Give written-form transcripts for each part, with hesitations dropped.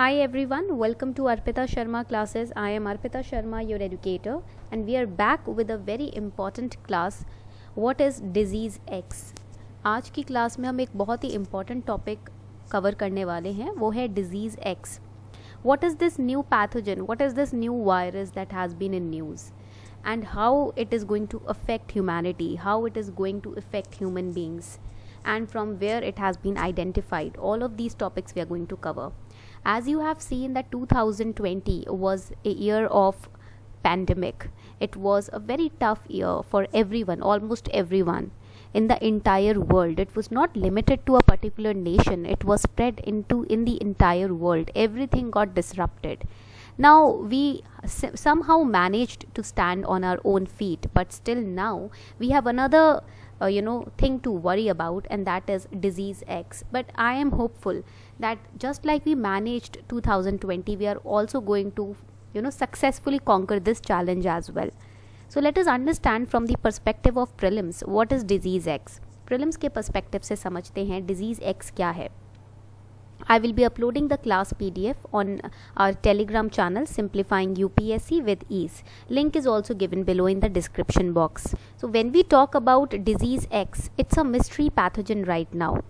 Hi everyone, welcome to Arpita Sharma classes. I am Arpita Sharma, your educator, and we are back with a very important class. What is disease X? आज की class में हम एक बहुत ही important topic cover करने वाले हैं, वो है disease X. What is this new pathogen? What is this new virus that has been in news? And how it is going to affect humanity? How it is going to affect human beings? And from where it has been identified? All of these topics we are going to cover. As you have seen that 2020 was a year of pandemic. It was a very tough year for everyone, almost everyone in the entire world. It was not limited to a particular nation. It was spread in the entire world. Everything got disrupted. Now we somehow managed to stand on our own feet, but still now we have another thing to worry about, and that is disease X. But I am hopeful that just like we managed 2020, we are also going to successfully conquer this challenge as well. So let us understand from the perspective of prelims what is disease X. Prelims के perspective से समझते हैं disease X क्या है. I will be uploading the class PDF on our Telegram channel Simplifying UPSC with Ease. Link is also given below in the description box. So when we talk about disease X, it's a mystery pathogen right now.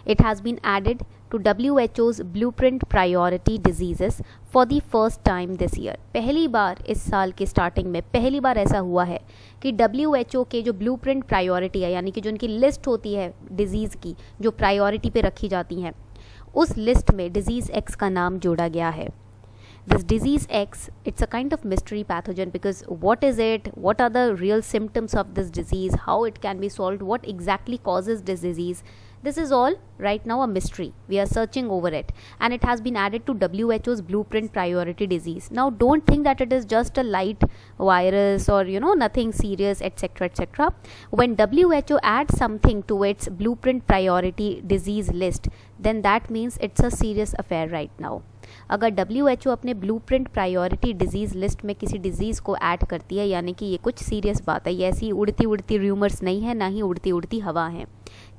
It has been added to WHO's blueprint priority diseases for the first time this year. पहली बार इस साल के starting में पहली बार ऐसा हुआ है कि WHO के जो ब्लूप्रिंट प्रायोरिटी है, यानी कि जो उनकी लिस्ट होती है डिजीज़ की जो प्रायोरिटी पे रखी जाती हैं, उस लिस्ट में डिजीज़ X का नाम जोड़ा गया है. This disease X, it's a kind of mystery pathogen because what is it, what are the real symptoms of this disease, how it can be solved, what exactly causes this disease, this is all right now a mystery. We are searching over it, and it has been added to WHO's blueprint priority disease. Now don't think that it is just a light virus or nothing serious, etc. etc. When WHO adds something to its blueprint priority disease list, then that means it's a serious affair right now. अगर WHO अपने blueprint priority disease list में किसी disease को add करती है, यानी कि ये कुछ सीरियस बात है. ये ऐसी उड़ती उड़ती र्यूमर्स नहीं है, ना ही उड़ती उड़ती हवा है.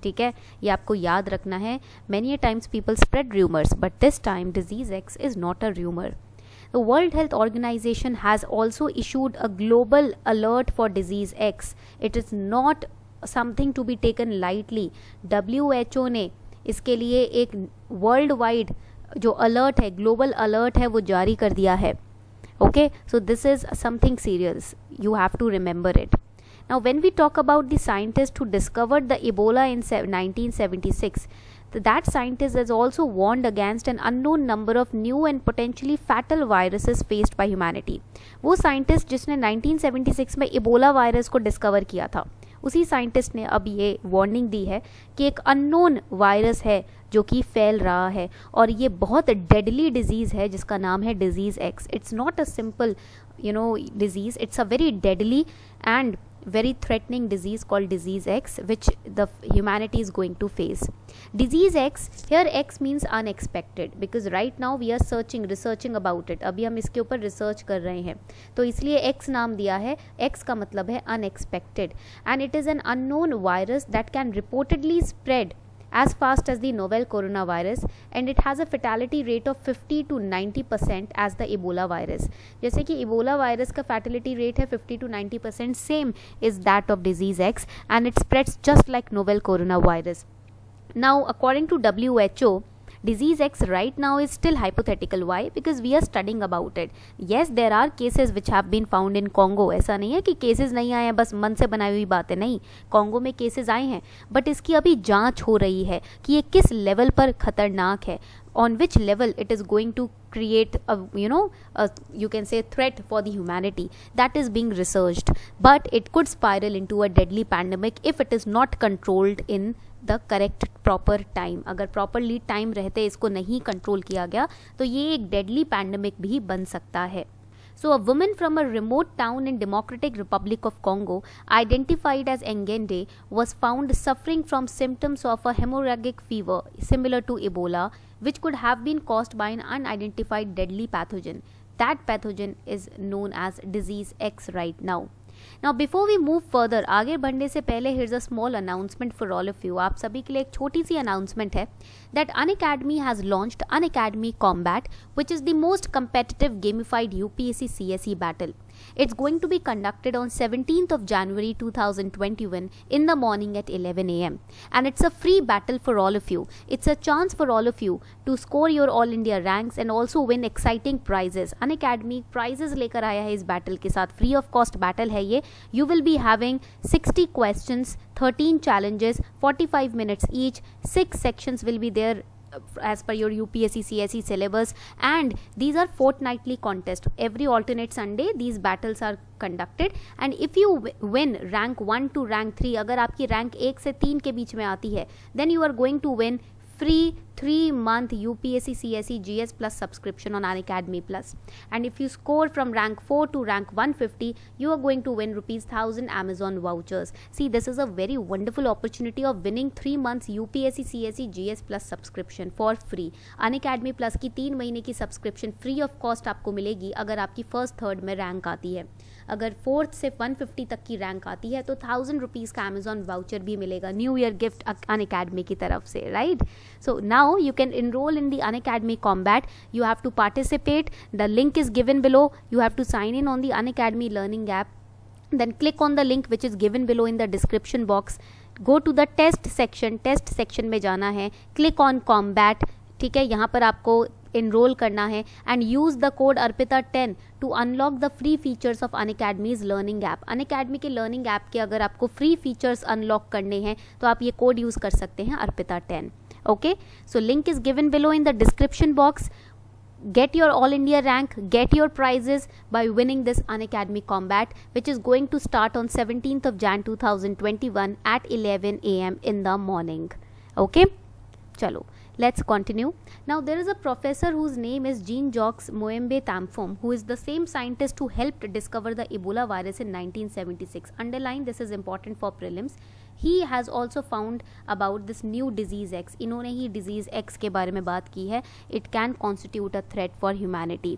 ठीक है, ये आपको याद रखना है. Many times people spread rumours, but this time disease X is not a rumour. The World Health Organization has also issued a global alert for disease X. It is not something to be taken lightly. WHO ने इसके लिए एक world wide जो alert है, global alert है, वो जारी कर दिया है. Okay, so this is something serious. You have to remember it. Now when we talk about the scientist who discovered the Ebola in 1976, that scientist has also warned against an unknown number of new and potentially fatal viruses faced by humanity. वो scientist जिसने 1976 में Ebola virus को discover किया था, उसी scientist ने अब ये वार्निंग दी है कि एक अननोन वायरस है जो कि फैल रहा है, और ये बहुत डेडली डिजीज़ है जिसका नाम है disease X. It's not a simple disease, it's a very deadly and very threatening disease called disease X, which the humanity is going to face. Disease X, here X means unexpected because right now we are researching about it. अभी हम इसके ऊपर research कर रहे हैं, तो इसलिए X नाम दिया है. X का मतलब है unexpected, and it is an unknown virus that can reportedly spread as fast as the novel coronavirus, and it has a fatality rate of 50 to 90% as the Ebola virus. जैसे कि Ebola virus का fatality rate है 50 to 90%, same is that of disease X, and it spreads just like novel coronavirus. Now according to WHO, disease X right now is still hypothetical. Why? Because we are studying about it. Yes, there are cases which have been found in Congo. ऐसा नहीं है कि cases नहीं आए हैं, बस मन से बनाई हुई बात है. नहीं, कॉन्गो में केसेस आए हैं, बट इसकी अभी जांच हो रही है कि ये किस लेवल पर खतरनाक है, on which level it is going to create you can say threat for the humanity. That is being researched, but it could spiral into a deadly pandemic if it is not controlled in the correct proper time. अगर properly time रहते इसको नहीं control किया गया तो ये एक deadly pandemic भी बन सकता है. So a woman from a remote town in Democratic Republic of Congo identified as Engende was found suffering from symptoms of a hemorrhagic fever similar to Ebola, which could have been caused by an unidentified deadly pathogen. That pathogen is known as disease X right now. Now before we move further, आगे बढ़ने से पहले here's a small announcement for all of you. आप सभी के लिए एक छोटी सी अनाउंसमेंट है that Unacademy has launched Unacademy Combat, which is the most competitive gamified UPSC CSE battle. It's going to be conducted on 17th of January 2021 in the morning at 11 a.m. And it's a free battle for all of you. It's a chance for all of you to score your All India ranks and also win exciting prizes. Unacademy prizes लेकर आया है इस battle के साथ. Free of cost battle है ये. You will be having 60 questions, 13 challenges, 45 minutes each. 6 sections will be there as per your UPSC CSE syllabus, and these are fortnightly contest. Every alternate Sunday these battles are conducted, and if you win rank 1 to rank 3, अगर आपकी rank 1 से 3 के बीच में आती है, then you are going to win free 3-month UPSC CSE GS Plus subscription on Unacademy Plus. And if you score from rank 4 to rank 150, you are going to win rupees 1000 Amazon vouchers. See, this is a very wonderful opportunity of winning 3 months UPSC CSE GS Plus subscription for free. Unacademy Plus की 3 महीने की subscription free of cost आपको मिलेगी अगर आपकी first third में rank आती है. अगर फोर्थ से 150 तक की रैंक आती है तो 1000 रुपीज़ का अमेजॉन वाउचर भी मिलेगा, न्यू ईयर गिफ्ट अनअकैडमी की तरफ से, right? So now you can enroll in the Unacademy Combat. You have to participate. The link is given below. You have to sign in on the Unacademy Learning app. Then click on the link which is given below in the description box. Go to the test section. Test section में जाना है. Click on Combat. ठीक है, यहाँ पर आपको enroll करना है and use the code ARPITA10 to unlock the free features of Unacademy's learning app. Unacademy के learning app के अगर आपको free features unlock करने हैं तो आप ये code use कर सकते हैं ARPITA10. Okay, so link is given below in the description box. Get your All India rank, get your prizes by winning this Unacademy Combat, which is going to start on 17th of Jan 2021 at 11 a.m. in the morning. Okay, chalo, let's continue. Now there is a professor whose name is Jean-Jacques Moembe Tamphom, who is the same scientist who helped discover the Ebola virus in 1976. Underline, this is important for prelims. He has also found about this new disease X. इन्होंने ही disease X के बारे में बात की है. It can constitute a threat for humanity,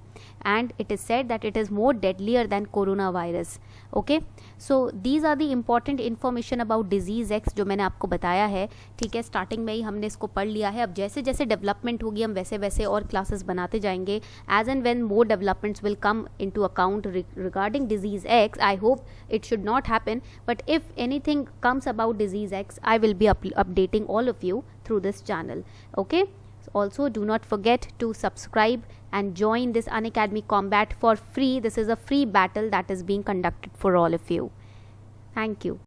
and it is said that it is more deadlier than coronavirus. Okay, so these are the important information about disease X जो मैंने आपको बताया है. ठीक है, स्टार्टिंग में ही हमने इसको पढ़ लिया है. अब जैसे जैसे डेवलपमेंट होगी हम वैसे वैसे और क्लासेस बनाते जाएंगे. As and when more developments will come into account regarding disease X, I hope it should not happen, but if anything comes about disease X, I will be updating all of you through this channel. Okay, also do not forget to subscribe and join this Unacademy Combat for free. This is a free battle that is being conducted for all of you. Thank you.